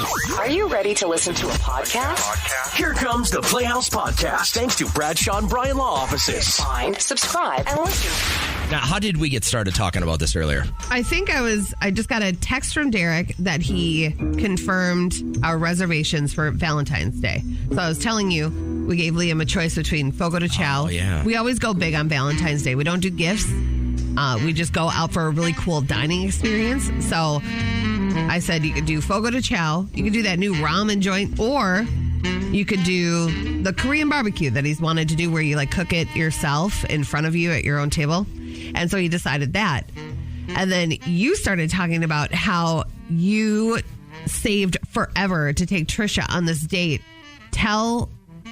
Are you ready to listen to a podcast? Here comes the Playhouse Podcast, thanks to Bradshaw and Bryan Law Offices. Find, subscribe, and listen. Now, how did we get started talking about this earlier? I think I just got a text from Derek that he confirmed our reservations for Valentine's Day. So I was telling you, we gave Liam a choice between Fogo de Chao. Oh, yeah. We always go big on Valentine's Day. We don't do gifts. We just go out for a really cool dining experience. So I said you could do Fogo de Chao. You could do that new ramen joint, or you could do the Korean barbecue that he's wanted to do where you like cook it yourself in front of you at your own table. And so he decided that. And then you started talking about how you saved forever to take Trisha on this date. Tell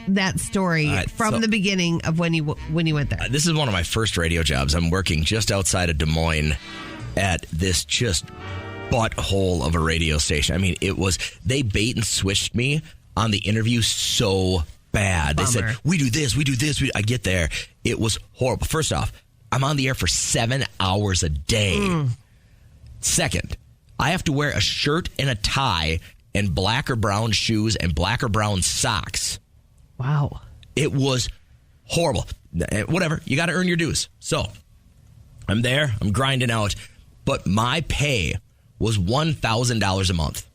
that story from the beginning of when you went there. This is one of my first radio jobs. I'm working just outside of Des Moines at this just butthole of a radio station. I mean, they bait and switched me on the interview so bad. Bummer. They said, we do this. I get there. It was horrible. First off, I'm on the air for 7 hours a day. Second, I have to wear a shirt and a tie and black or brown shoes and black or brown socks. Wow. It was horrible. Whatever. You got to earn your dues. So I'm there. I'm grinding out. But my pay was $1,000 a month.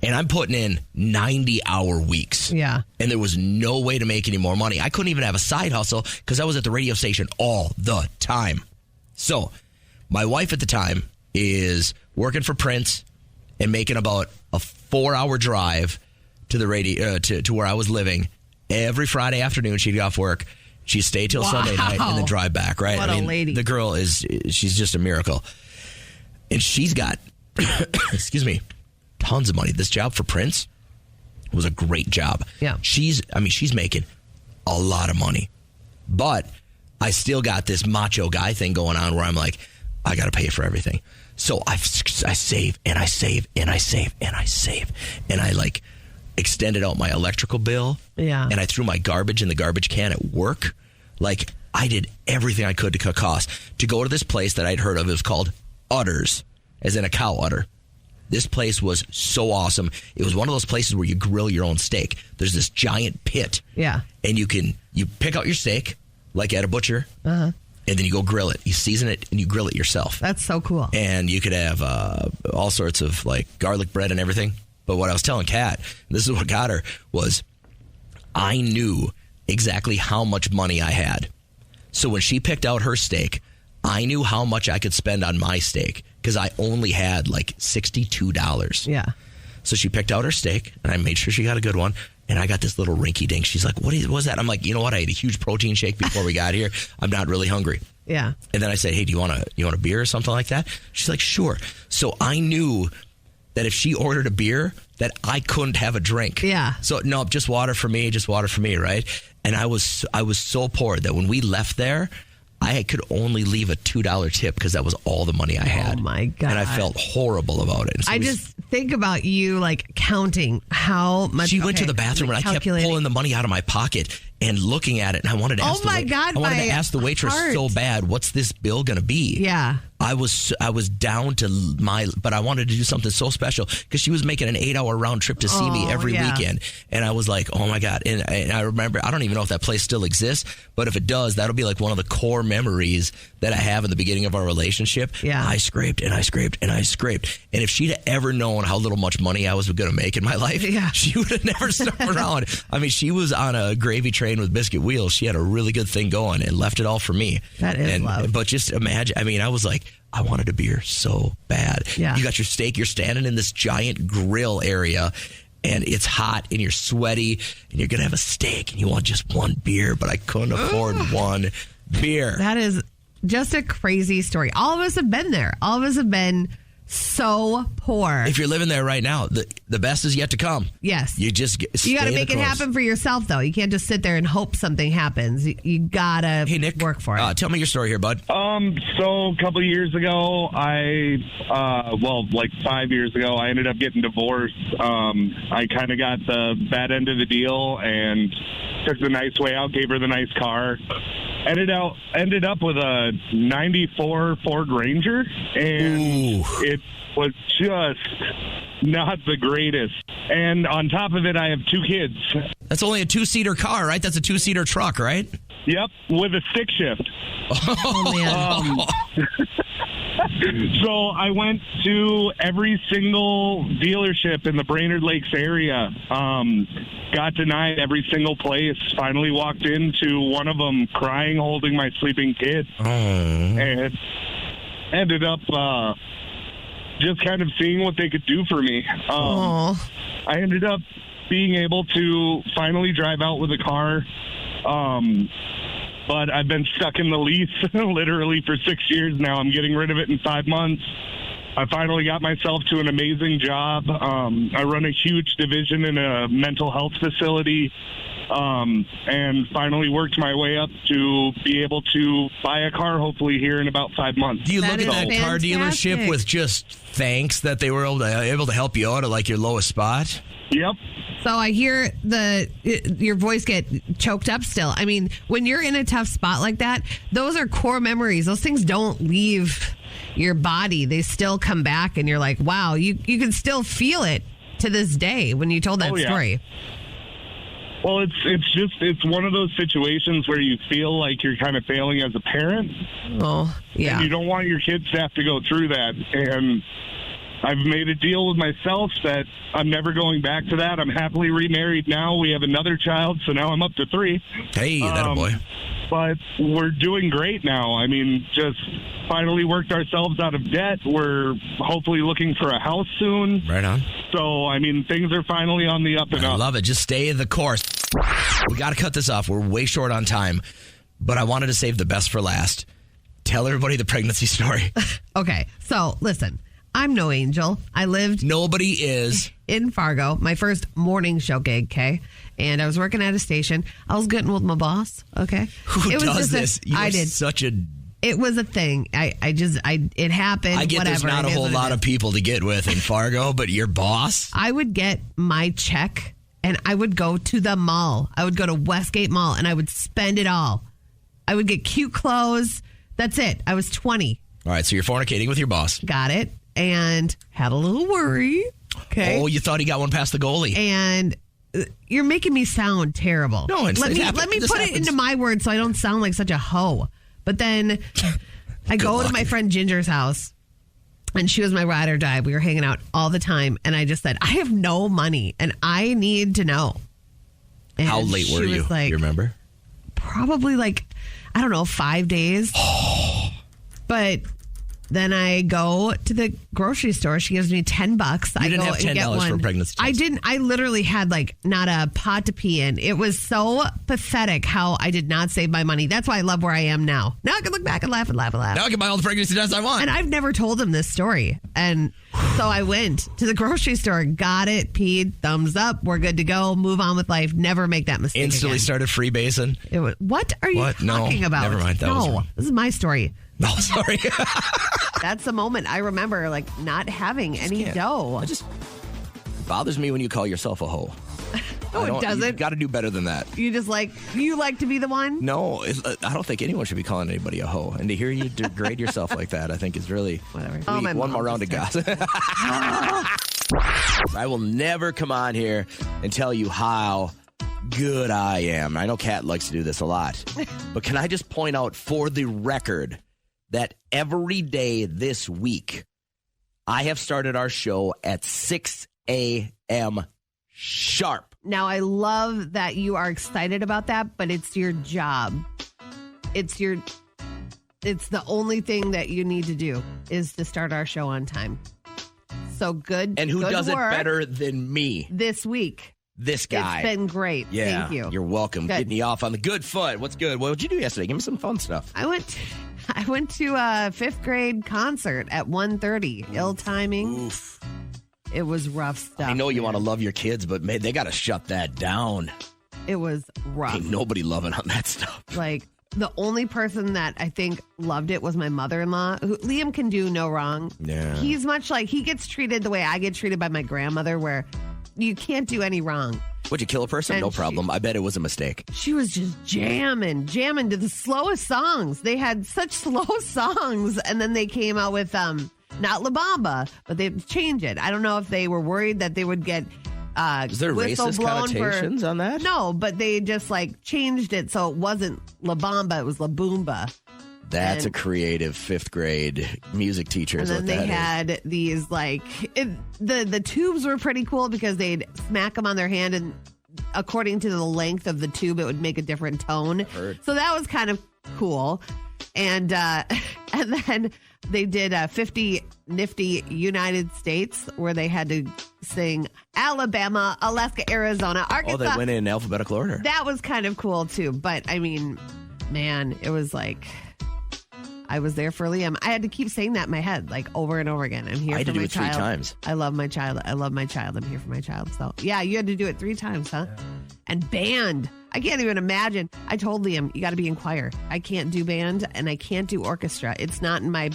And I'm putting in 90-hour weeks. Yeah. And there was no way to make any more money. I couldn't even have a side hustle because I was at the radio station all the time. So my wife at the time is working for Prince and making about a 4-hour drive to the radio to where I was living. Every Friday afternoon, she'd get off work. She'd stay till Sunday night and then drive back, right? What a lady. The girl she's just a miracle. And she's got, excuse me, tons of money. This job for Prince was a great job. Yeah. She's making a lot of money. But I still got this macho guy thing going on where I'm like, I got to pay for everything. So I save and I save and I save and I save. And I like extended out my electrical bill. Yeah. And I threw my garbage in the garbage can at work. Like I did everything I could to cut costs. To go to this place that I'd heard of, it was called Udders, as in a cow udder. This place was so awesome. It was one of those places where you grill your own steak. There's this giant pit. Yeah. And you pick out your steak, like at a butcher, and then you go grill it. You season it, and you grill it yourself. That's so cool. And you could have all sorts of, like, garlic bread and everything. But what I was telling Kat, and this is what got her, was I knew exactly how much money I had. So when she picked out her steak, I knew how much I could spend on my steak because I only had like $62. Yeah. So she picked out her steak, and I made sure she got a good one. And I got this little rinky dink. She's like, what was that? I'm like, you know what? I ate a huge protein shake before we got here. I'm not really hungry. Yeah. And then I said, hey, do you want a beer or something like that? She's like, sure. So I knew that if she ordered a beer, that I couldn't have a drink. Yeah. So no, just water for me, right? And I was so poor that when we left there, I could only leave a $2 tip because that was all the money I had. Oh, my God. And I felt horrible about it. So I just think about you, like, counting how much. She went to the bathroom, and I kept pulling the money out of my pocket and looking at it. And I wanted to ask the waitress so bad, what's this bill going to be? Yeah. I was down to but I wanted to do something so special because she was making an 8-hour round trip to see me every weekend. And I was like, oh my God. And I remember, I don't even know if that place still exists, but if it does, that'll be like one of the core memories that I have in the beginning of our relationship. Yeah. I scraped and I scraped and I scraped. And if she'd ever known how little much money I was going to make in my life, she would have never stuck around. I mean, she was on a gravy train with biscuit wheels. She had a really good thing going and left it all for me. That is love. But just imagine, I mean, I was like, I wanted a beer so bad. Yeah. You got your steak, you're standing in this giant grill area, and it's hot, and you're sweaty, and you're going to have a steak, and you want just one beer, but I couldn't afford one beer. That is just a crazy story. All of us have been there. All of us have been so poor. If you're living there right now, the best is yet to come. Yes. You just you got to make it happen for yourself, though. You can't just sit there and hope something happens. You got to work for it. Tell me your story here, bud. So a couple of years ago, like 5 years ago, I ended up getting divorced. I kind of got the bad end of the deal and took the nice way out, gave her the nice car. Ended up with a 94 Ford Ranger, and was just not the greatest. And on top of it, I have 2 kids. That's only a 2-seater car, right? That's a 2-seater truck, right? Yep, with a stick shift. Oh, man. So I went to every single dealership in the Brainerd Lakes area. Got denied every single place. Finally walked into one of them crying, holding my sleeping kid. And ended up just kind of seeing what they could do for me. I ended up being able to finally drive out with a car. But I've been stuck in the lease literally for 6 years now. I'm getting rid of it in 5 months. I finally got myself to an amazing job. I run a huge division in a mental health facility, and finally worked my way up to be able to buy a car, hopefully here in about 5 months. Do you That look at is that car dealership fantastic. with just thanks that they were able to help you out at like your lowest spot? Yep. So I hear your voice get choked up still. I mean, when you're in a tough spot like that, those are core memories. Those things don't leave your body. They still come back, and you're like, wow, you can still feel it to this day when you told that story. Well, it's one of those situations where you feel like you're kind of failing as a parent. Oh, yeah. And you don't want your kids to have to go through that. And I've made a deal with myself that I'm never going back to that. I'm happily remarried now. We have another child, so now I'm up to 3. Hey, that boy. But we're doing great now. I mean, just finally worked ourselves out of debt. We're hopefully looking for a house soon. Right on. So, I mean, things are finally on the up and I up. love it. Just stay the course. We got to cut this off. We're way short on time, but I wanted to save the best for last. Tell everybody the pregnancy story. Okay, so listen. I'm no angel. I lived Nobody is. in Fargo, my first morning show gig, okay? And I was working at a station. I was getting with my boss, okay? Who It was does just this? I did. Such a. It was a thing. It happened. I get whatever. there's not It a is whole what it lot is. of people to get with in Fargo, but your boss? I would get my check and I would go to the mall. I would go to Westgate Mall and I would spend it all. I would get cute clothes. That's it. I was 20. All right, so you're fornicating with your boss. Got it. And had a little worry. Okay. Oh, you thought he got one past the goalie. And you're making me sound terrible. No, let me this put happens. it into my words so I don't sound like such a hoe. But then I go to my friend Ginger's house, and she was my ride or die. We were hanging out all the time, and I just said, I have no money, and I need to know. And How late were she you? was like, You remember? probably I don't know, 5 days. But then I go to the grocery store. She gives me $10. You didn't have $10 for a pregnancy test. I didn't. I literally had not a pot to pee in. It was so pathetic how I did not save my money. That's why I love where I am now. Now I can look back and laugh and laugh and laugh. Now I can buy all the pregnancy tests I want. And I've never told him this story. And so I went to the grocery store, got it, peed, thumbs up. We're good to go. Move on with life. Never make that mistake Instantly again. started freebasing. It was, what are you What? No, talking about? never mind. That was wrong. This is my story. No, sorry. That's the moment I remember, not having any dough. It bothers me when you call yourself a hoe. No, it doesn't. You got to do better than that. You like to be the one? No, I don't think anyone should be calling anybody a hoe. And to hear you degrade yourself like that, I think is really Whatever. One more round of gossip. I will never come on here and tell you how good I am. I know Kat likes to do this a lot. But can I just point out for the record that every day this week, I have started our show at 6 a.m. sharp. Now, I love that you are excited about that, but it's your job. It's the only thing that you need to do is to start our show on time. So good. And who good does it work better than me? this week? This guy. It's been great. Yeah, Thank you. You're welcome. Good. Getting you off on the good foot. What's good? What did you do yesterday? Give me some fun stuff. I went to a 5th grade concert at 1:30. Ill timing. Oof. It was rough stuff. I know you man. want to love your kids, but man, they got to shut that down. It was rough. Ain't nobody loving on that stuff. The only person that I think loved it was my mother-in-law. Liam can do no wrong. Yeah. He's much like he gets treated the way I get treated by my grandmother, where you can't do any wrong. Would you kill a person? And No problem. I bet it was a mistake. She was just jamming to the slowest songs. They had such slow songs, and then they came out with not La Bamba, but they'd change it. I don't know if they were worried that they would get Is there whistle racist blown connotations on that? No, but they just like changed it so it wasn't La Bamba, it was La Boomba. That's a creative 5th grade music teacher. And then they had these like the tubes were pretty cool because they'd smack them on their hand, and according to the length of the tube, it would make a different tone. So that was kind of cool. And then they did 50 Nifty United States where they had to sing Alabama, Alaska, Arizona, Arkansas. Oh, they went in alphabetical order. That was kind of cool too. But I mean, man, it was like I was there for Liam. I had to keep saying that in my head like over and over again. I'm here I had for to do my it 3 child. times. I love my child. I love my child. I'm here for my child. So yeah, you had to do it 3 times, huh? And band. I can't even imagine. I told Liam, you got to be in choir. I can't do band and I can't do orchestra. It's not in my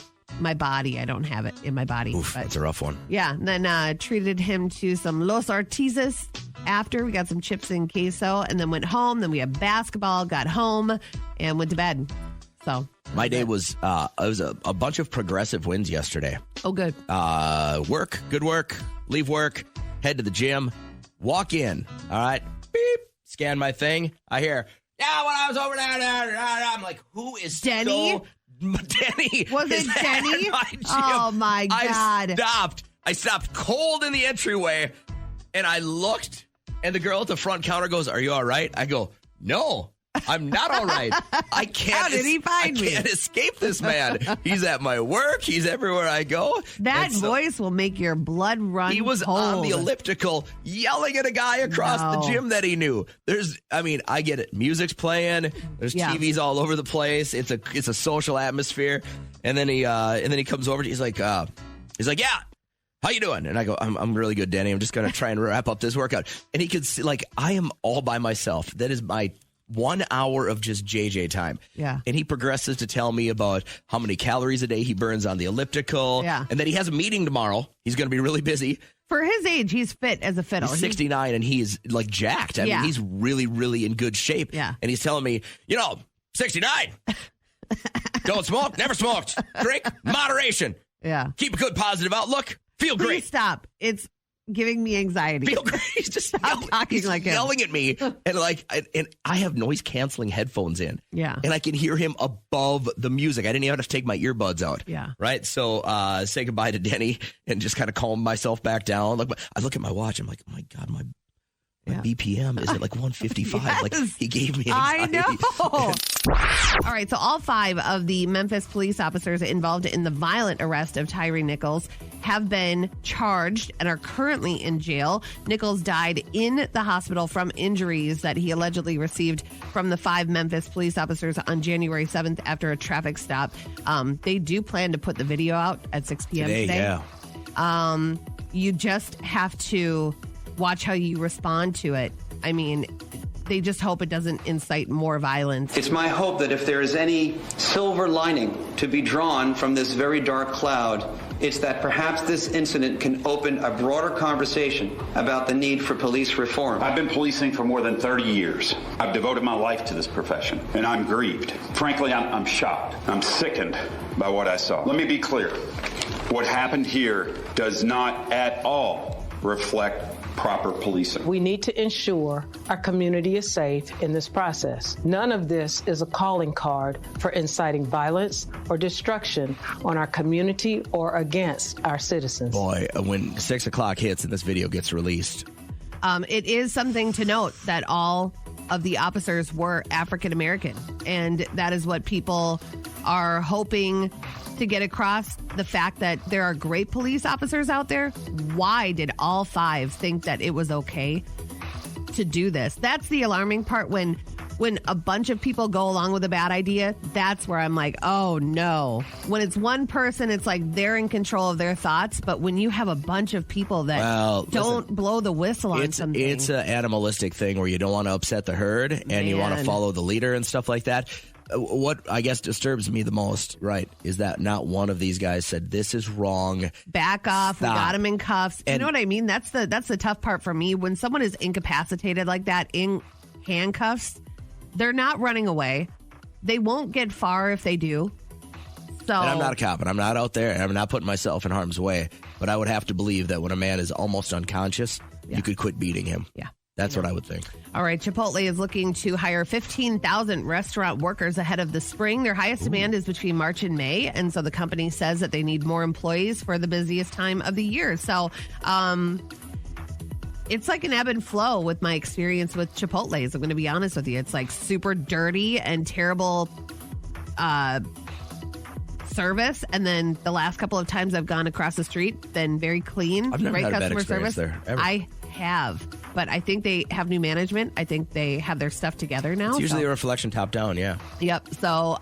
body. I don't have it in my body. Oof, that's a rough one. Yeah. And then treated him to some Los Artizas after. We got some chips and queso and then went home. Then we had basketball, got home and went to bed. So my day was a bunch of progressive wins yesterday. Oh, good. Work, good work, leave work, head to the gym, walk in. All right. Beep. Scan my thing. I hear, yeah, when I was over there, I'm like, who is Denny? Denny. Was it is Denny? at my gym. Oh, my God. I stopped cold in the entryway, and I looked, and the girl at the front counter goes, are you all right? I go, no. I'm not all right. I can't. How did he find me? I can't escape this man. He's at my work. He's everywhere I go. That voice will make your blood run. He was cold. on the elliptical yelling at a guy across the gym that he knew. I get it. Music's playing. There's TVs all over the place. It's a social atmosphere. And then he comes over. He's like, yeah. How you doing? And I go, I'm really good, Danny. I'm just going to try and wrap up this workout. And he could see, like, I am all by myself. That is my 1 hour of just JJ time. Yeah. And he progresses to tell me about how many calories a day he burns on the elliptical. Yeah. And then he has a meeting tomorrow. He's going to be really busy. For his age, he's fit as a fiddle. He's 69 and he's like jacked. I mean, he's really, really in good shape. Yeah. And he's telling me, 69. Don't smoke. Never smoked. Drink. Moderation. Yeah. Keep a good positive outlook. Feel Please great. stop. It's giving me anxiety. Feel great. He's just talking like him. yelling at me, and I have noise canceling headphones in. Yeah. And I can hear him above the music. I didn't even have to take my earbuds out. Yeah. Right. So say goodbye to Denny and just kind of calm myself back down. Like I look at my watch. I'm like, oh my God, my BPM is at like 155. Yes. Like he gave me anxiety. I know. All right. So all 5 of the Memphis police officers involved in the violent arrest of Tyree Nichols have been charged and are currently in jail. Nichols died in the hospital from injuries that he allegedly received from the 5 Memphis police officers on January 7th after a traffic stop. They do plan to put the video out at 6 p.m. today. Yeah. You just have to watch how you respond to it. I mean, they just hope it doesn't incite more violence. It's my hope that if there is any silver lining to be drawn from this very dark cloud, it's that perhaps this incident can open a broader conversation about the need for police reform. I've been policing for more than 30 years. I've devoted my life to this profession, and I'm grieved. Frankly, I'm shocked. I'm sickened by what I saw. Let me be clear. What happened here does not at all reflect proper policing. We need to ensure our community is safe in this process. None of this is a calling card for inciting violence or destruction on our community or against our citizens. Boy, when 6 o'clock hits and this video gets released. It is something to note that all of the officers were African American, and that is what people are hoping to get across, the fact that there are great police officers out there. Why did all 5 think that it was okay to do this? That's the alarming part. When a bunch of people go along with a bad idea, that's where I'm like, oh no. When it's one person, it's like they're in control of their thoughts. But when you have a bunch of people that don't blow the whistle on something. It's an animalistic thing where you don't want to upset the herd and you want to follow the leader and stuff like that. What I guess disturbs me the most, right, is that not one of these guys said, this is wrong. Back off. Stop. We got him in cuffs. You know what I mean? That's the tough part for me. When someone is incapacitated like that in handcuffs, they're not running away. They won't get far if they do. So, and I'm not a cop, and I'm not out there, and I'm not putting myself in harm's way. But I would have to believe that when a man is almost unconscious, you could quit beating him. Yeah. That's what I would think. All right. Chipotle is looking to hire 15,000 restaurant workers ahead of the spring. Their highest demand is between March and May. And so the company says that they need more employees for the busiest time of the year. So, it's like an ebb and flow with my experience with Chipotle's. I'm going to be honest with you. It's like super dirty and terrible service. And then the last couple of times I've gone across the street, then very clean, I've never great had a bad customer experience service. there, ever. I have, but I think they have new management. I think they have their stuff together now. It's usually a reflection top down, yeah. Yep. So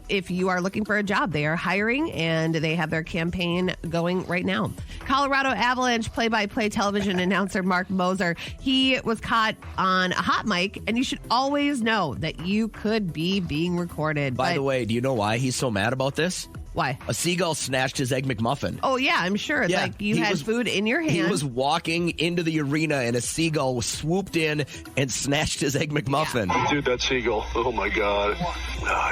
if you are looking for a job, they are hiring, and they have their campaign going right now. Colorado Avalanche play-by-play television announcer Mark Moser, he was caught on a hot mic, and you should always know that you could be being recorded. By the way, do you know why he's so mad about this? Why? A seagull snatched his Egg McMuffin. Oh, yeah, I'm sure. Yeah, Like you he had was- food in your hand. He was walking into the arena, and a seagull swooped in and snatched his Egg McMuffin. Dude, that seagull. Oh my God.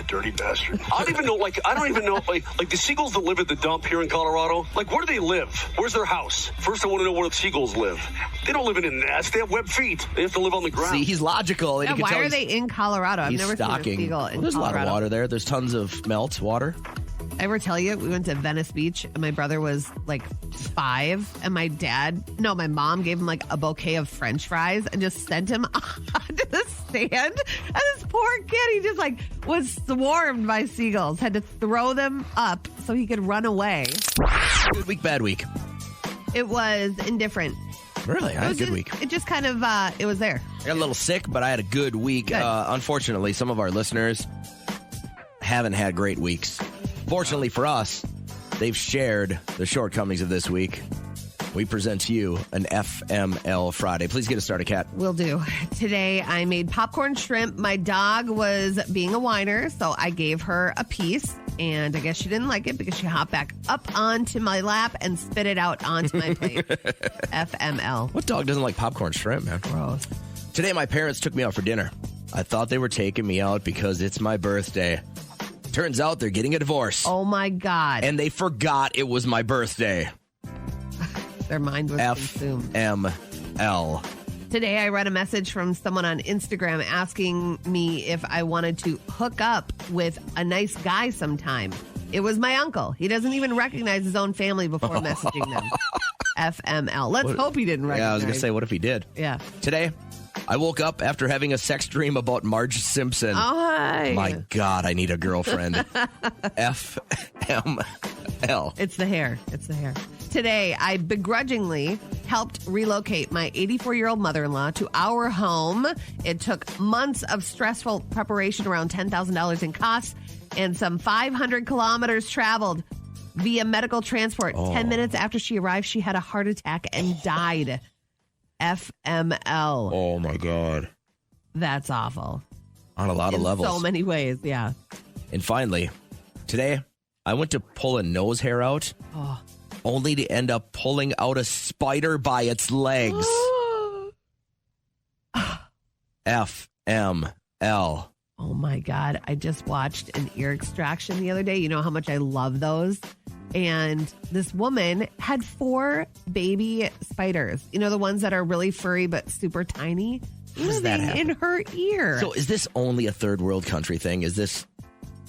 Dirty bastard. I don't even know, like the seagulls that live at the dump here in Colorado, like where do they live? Where's their house? First I want to know where the seagulls live. They don't live in a nest. They have webbed feet. They have to live on the ground. See, he's logical. And Yeah, you can why tell are he's- they in Colorado? I've he's never stocking. seen a seagull in Well, there's Colorado. a lot of water there. There's tons of melt water. I ever tell you, we went to Venice Beach, and my brother was like 5, and my mom gave him like a bouquet of French fries and just sent him onto the sand. And this poor kid, he just like was swarmed by seagulls, had to throw them up so he could run away. Good week, bad week. It was indifferent. Really? I had a was good just- week. It just kind of, it was there. I got a little sick, but I had a good week. Good. Unfortunately, some of our listeners haven't had great weeks. Fortunately for us, they've shared the shortcomings of this week. We present to you an FML Friday. Please get us started, Kat. Will do. Today, I made popcorn shrimp. My dog was being a whiner, so I gave her a piece. And I guess she didn't like it because she hopped back up onto my lap and spit it out onto my plate. FML. What dog doesn't like popcorn shrimp, man? Gross. Today, my parents took me out for dinner. I thought they were taking me out because it's my birthday. Turns out they're getting a divorce. Oh, my God. And they forgot it was my birthday. Their mind was consumed. FML. Today, I read a message from someone on Instagram asking me if I wanted to hook up with a nice guy sometime. It was my uncle. He doesn't even recognize his own family before messaging them. FML. Let's hope he didn't recognize. Yeah, I was going to say, what if he did? Yeah. Today, I woke up after having a sex dream about Marge Simpson. Oh, hi. My God, I need a girlfriend. FML. It's the hair. It's the hair. Today, I begrudgingly helped relocate my 84-year-old mother-in-law to our home. It took months of stressful preparation, around $10,000 in costs, and some 500 kilometers traveled via medical transport. 10 minutes after she arrived, she had a heart attack and died. FML. Oh, my God. That's awful. On a lot of levels. So many ways, yeah. And finally, today, I went to pull a nose hair out, only to end up pulling out a spider by its legs. FML. Oh my God. I just watched an ear extraction the other day. You know how much I love those? And this woman had 4 baby spiders. You know, the ones that are really furry but super tiny? does that Living happen? in her ear. So is this only a third world country thing? Is this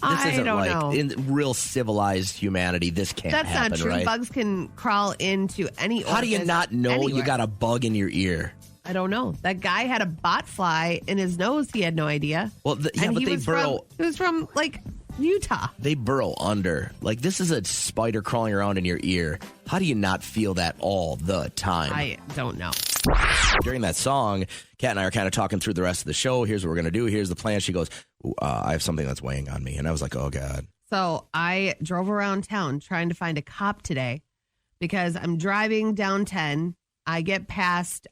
I isn't don't like know. in real civilized humanity? This can't That's happen, not true. right? Bugs can crawl into any How do you orifice not know you anywhere. got a bug in your ear? I don't know. That guy had a bot fly in his nose. He had no idea. Well, yeah, And but he they was burrow. He was from like Utah. They burrow under. Like, this is a spider crawling around in your ear. How do you not feel that all the time? I don't know. During that song, Kat and I are kind of talking through the rest of the show. Here's what we're going to do. Here's the plan. She goes, I have something that's weighing on me. And I was like, oh, God. So I drove around town trying to find a cop today because I'm driving down 10. I get past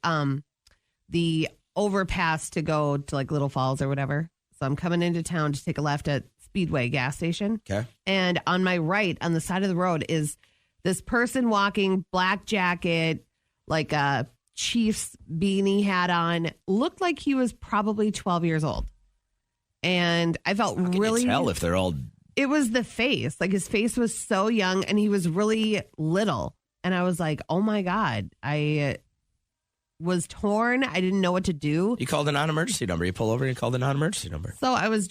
the overpass to go to like Little Falls or whatever. So I'm coming into town to take a left at Speedway gas station. Okay. And on my right, on the side of the road, is this person walking, black jacket, like a Chiefs beanie hat on, looked like he was probably 12 years old. And I felt How can really you tell if they're all It was the face. Like, his face was so young and he was really little. And I was like, oh my God, I was torn. I didn't know what to do. You called a non-emergency number. You pull over and you call the non-emergency number. So I was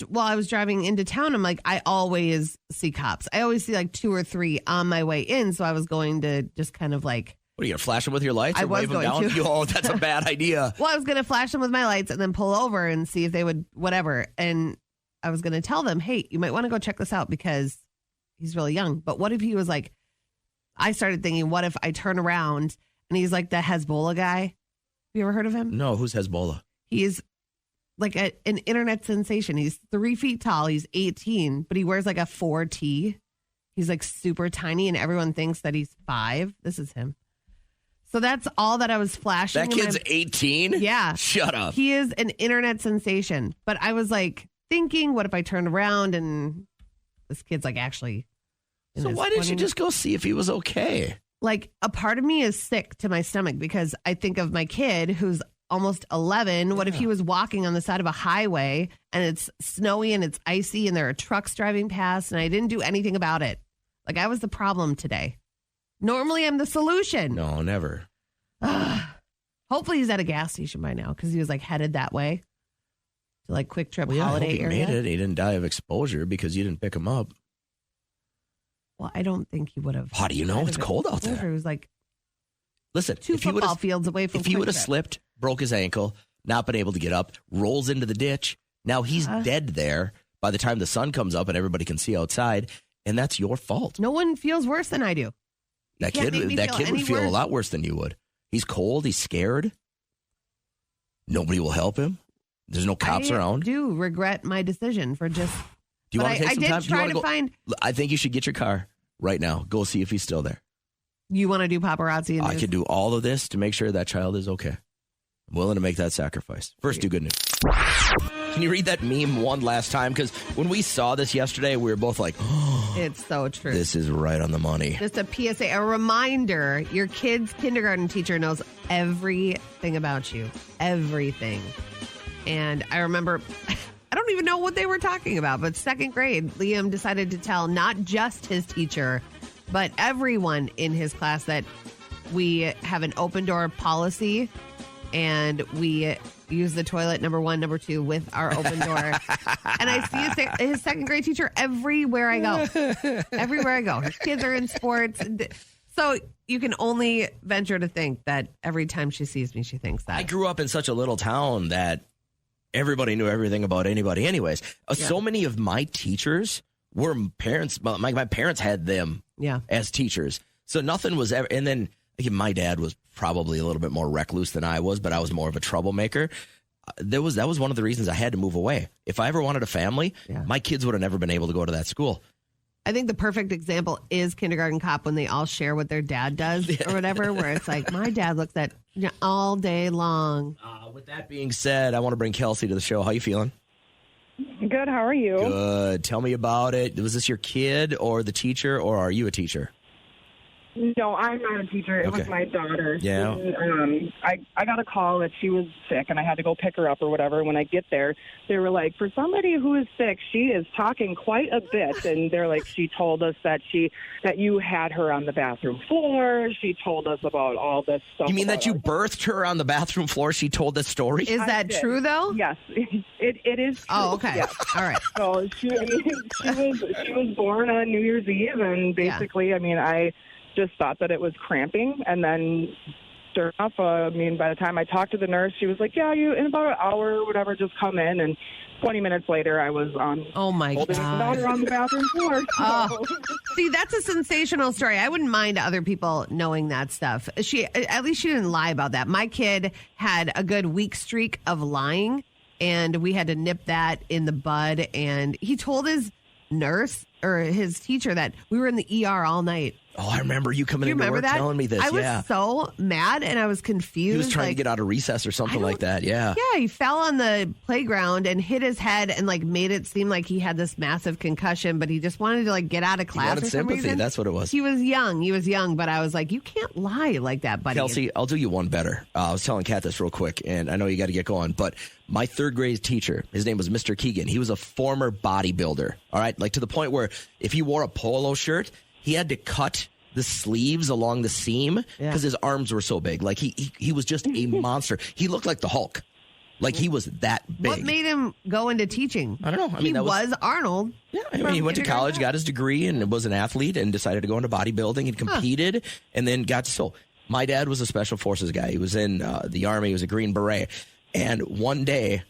driving into town. I'm like, I always see cops. I always see like 2 or 3 on my way in. So I was going to just kind of like. What are you going to flash them with your lights or wave them down? To. Oh, that's a bad idea. Well, I was going to flash them with my lights and then pull over and see if they would, whatever. And I was going to tell them, hey, you might want to go check this out because he's really young. But what if he was like, I started thinking, what if I turn around and he's like the Hezbollah guy? Have you ever heard of him? No, who's Hezbollah? He's like an internet sensation. He's 3 feet tall. He's 18, but he wears like a 4T. He's like super tiny and everyone thinks that he's 5. This is him. So that's all that I was flashing. That kid's 18? Yeah. Shut up. He is an internet sensation. But I was like thinking, what if I turned around and this kid's like actually. So why didn't you just go see if he was okay? Like, a part of me is sick to my stomach because I think of my kid who's almost 11. What if he was walking on the side of a highway and it's snowy and it's icy and there are trucks driving past and I didn't do anything about it? Like, I was the problem today. Normally, I'm the solution. No, never. Hopefully, he's at a gas station by now because he was like headed that way to like Quick Trip Holiday area. Made it. He didn't die of exposure because you didn't pick him up. Well, I don't think he would have. How do you know? It's cold out there. It was like, listen, 2 football fields away from. If he would have slipped, broke his ankle, not been able to get up, rolls into the ditch, now he's dead there by the time the sun comes up and everybody can see outside, and that's your fault. No one feels worse than I do. That kid would feel a lot worse than you would. He's cold. He's scared. Nobody will help him. There's no cops around. I do regret my decision for just. Do you want to take some time? I did try to find. I think you should get your car right now. Go see if he's still there. You want to do paparazzi? I could do all of this to make sure that child is okay. I'm willing to make that sacrifice. First, do good news. Can you read that meme one last time? Because when we saw this yesterday, we were both like, oh, it's so true. This is right on the money. Just a PSA, a reminder, your kid's kindergarten teacher knows everything about you. Everything. And I remember, I don't even know what they were talking about, but 2nd grade, Liam decided to tell not just his teacher, but everyone in his class that we have an open door policy and we use the toilet number 1, number 2 with our open door. And I see his 2nd grade teacher everywhere I go. Everywhere I go. His kids are in sports. So you can only venture to think that every time she sees me, she thinks that. I grew up in such a little town that everybody knew everything about anybody anyways. So many of my teachers were parents. My parents had them as teachers. So nothing was ever. And then my dad was probably a little bit more recluse than I was, but I was more of a troublemaker. That was one of the reasons I had to move away. If I ever wanted a family, my kids would have never been able to go to that school. I think the perfect example is Kindergarten Cop when they all share what their dad does or whatever, where it's like, my dad looks at all day long. With that being said, I want to bring Kelsey to the show. How you feeling? Good. How are you? Good. Tell me about it. Was this your kid or the teacher, or are you a teacher? No, I'm not a teacher. It was my daughter. Yeah. And, I got a call that she was sick, and I had to go pick her up or whatever. When I get there, they were like, for somebody who is sick, she is talking quite a bit. And they're like, she told us that you had her on the bathroom floor. She told us about all this stuff. You mean that you birthed her on the bathroom floor? She told this story? Is that true, though? Yes, it is true. Oh, okay. Yes. All right. So she was born on New Year's Eve, and basically, I just thought that it was cramping, and then sure enough, by the time I talked to the nurse, she was like, you in about an hour or whatever, just come in. And 20 minutes later, I was on holding my daughter on the bathroom floor. So. See, that's a sensational story. I wouldn't mind other people knowing that stuff. At least she didn't lie about that. My kid had a good week streak of lying, and we had to nip that in the bud. And he told his nurse or his teacher that we were in the ER all night Oh, I remember you coming Do you into remember work that? telling me this. I was yeah. so mad and I was confused. He was trying to get out of recess or something like that. Yeah. Yeah, he fell on the playground and hit his head and like made it seem like he had this massive concussion, but he just wanted to like get out of class. He wanted for some sympathy. reason. That's what it was. He was young, but I was like, you can't lie like that, buddy. Kelsey, I'll do you one better. I was telling Kat this real quick, and I know you got to get going, but my third grade teacher, his name was Mr. Keegan. He was a former bodybuilder, all right? Like to the point where if he wore a polo shirt, he had to cut the sleeves along the seam because his arms were so big. Like he was just a monster. He looked like the Hulk. Like he was that big. What made him go into teaching? I don't know. I mean, he that was Arnold. Yeah, I mean, he went to college, got his degree, and was an athlete, and decided to go into bodybuilding and competed, and then got so. My dad was a special forces guy. He was in the Army. He was a Green Beret. And one day,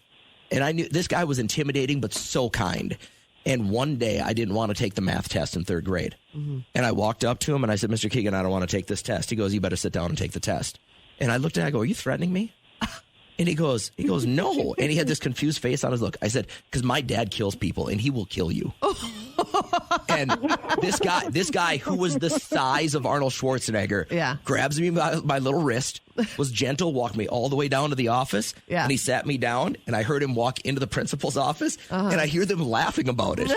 and I knew this guy was intimidating, but so kind. And one day, I didn't want to take the math test in third grade. Mm-hmm. And I walked up to him, and I said, Mr. Keegan, I don't want to take this test. He goes, you better sit down and take the test. And I looked at him, I go, are you threatening me? And he goes, no. And he had this confused face on his look. I said, because my dad kills people, and he will kill you. And this guy who was the size of Arnold Schwarzenegger grabs me by my little wrist, was gentle, walked me all the way down to the office, and he sat me down, and I heard him walk into the principal's office, and I hear them laughing about it,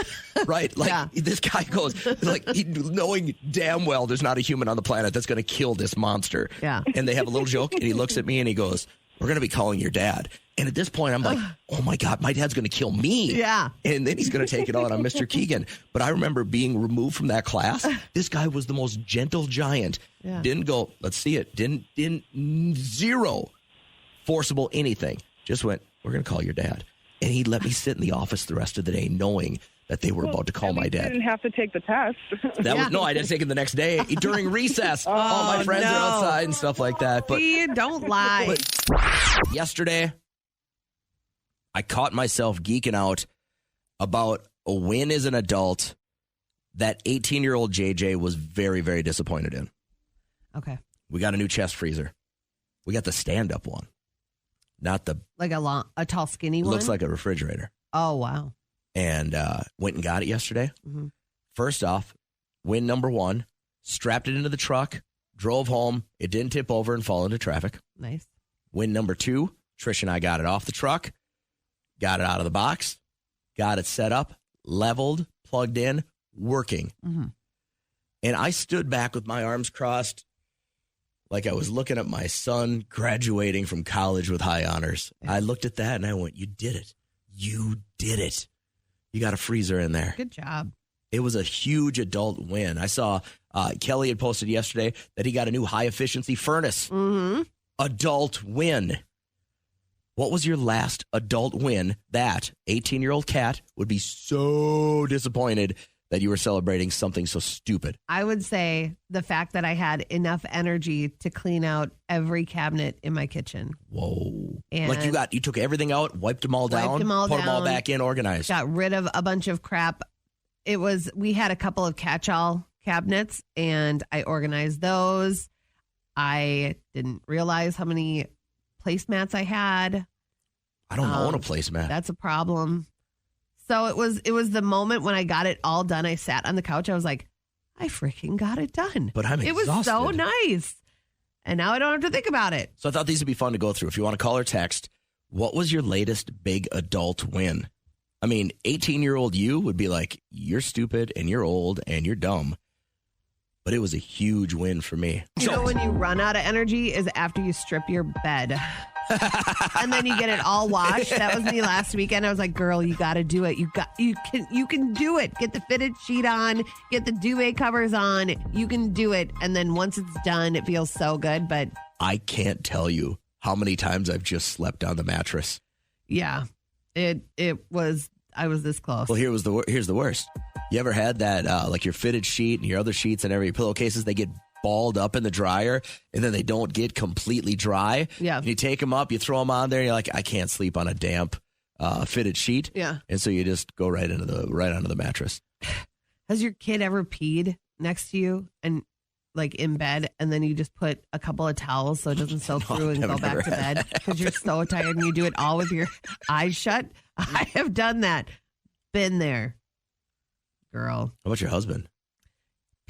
right? Like, this guy goes, like, knowing damn well there's not a human on the planet that's going to kill this monster. Yeah. And they have a little joke, and he looks at me, and he goes, we're going to be calling your dad. And at this point, I'm like, oh, my God, my dad's going to kill me. Yeah. And then he's going to take it out on Mr. Keegan. But I remember being removed from that class. This guy was the most gentle giant. Yeah. Didn't go, let's see it. Didn't zero forcible anything. Just went, we're going to call your dad. And he let me sit in the office the rest of the day knowing that they were about to call my dad. You didn't have to take the test. I didn't take it the next day during recess. All my friends are outside and stuff like that. But see, don't lie. But yesterday, I caught myself geeking out about a win as an adult that 18-year-old JJ was very, very disappointed in. Okay. We got a new chest freezer. We got the stand-up one, not the like a tall, skinny one. Looks like a refrigerator. Oh wow! And went and got it yesterday. Mm-hmm. First off, win number one. Strapped it into the truck, drove home. It didn't tip over and fall into traffic. Nice. Win number two. Trish and I got it off the truck. Got it out of the box, got it set up, leveled, plugged in, working. Mm-hmm. And I stood back with my arms crossed like I was looking at my son graduating from college with high honors. Yeah. I looked at that and I went, you did it. You did it. You got a freezer in there. Good job. It was a huge adult win. I saw Kelly had posted yesterday that he got a new high-efficiency furnace. Mm-hmm. Adult win. What was your last adult win that 18-year-old Kat would be so disappointed that you were celebrating something so stupid? I would say the fact that I had enough energy to clean out every cabinet in my kitchen. Whoa. And like you took everything out, wiped them all down, put them all back in, organized. Got rid of a bunch of crap. We had a couple of catch-all cabinets and I organized those. I didn't realize how many placemats I had. I don't own a placemat. That's a problem. So it was the moment when I got it all done. I sat on the couch. I was like, I freaking got it done. But I'm exhausted. It was so nice. And now I don't have to think about it. So I thought these would be fun to go through. If you want to call or text, what was your latest big adult win? I mean, 18-year-old you would be like, you're stupid and you're old and you're dumb. But it was a huge win for me. You know when you run out of energy is after you strip your bed. And then you get it all washed. That was me last weekend. I was like, girl, you got to do it. You can do it. Get the fitted sheet on, get the duvet covers on. You can do it. And then once it's done, it feels so good. But I can't tell you how many times I've just slept on the mattress. Yeah, I was this close. Well, here's the worst. You ever had that, like your fitted sheet and your other sheets and your pillowcases, they get balled up in the dryer and then they don't get completely dry. Yeah. And you take them up, you throw them on there, and you're like, I can't sleep on a damp fitted sheet. Yeah. And so you just go right onto the mattress. Has your kid ever peed next to you and like in bed, and then you just put a couple of towels so it doesn't soak through and go back to bed because you're so tired and you do it all with your eyes shut? I have done that. Been there. Girl. How about your husband?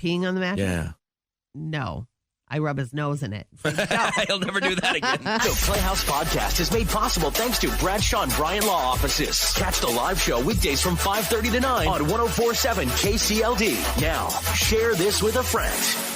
Peeing on the mattress? Yeah. No. I rub his nose in it. He'll never do that again. The Playhouse Podcast is made possible thanks to Bradshaw and Bryan Law Offices. Catch the live show weekdays from 5:30 to 9 on 104.7 KCLD. Now, share this with a friend.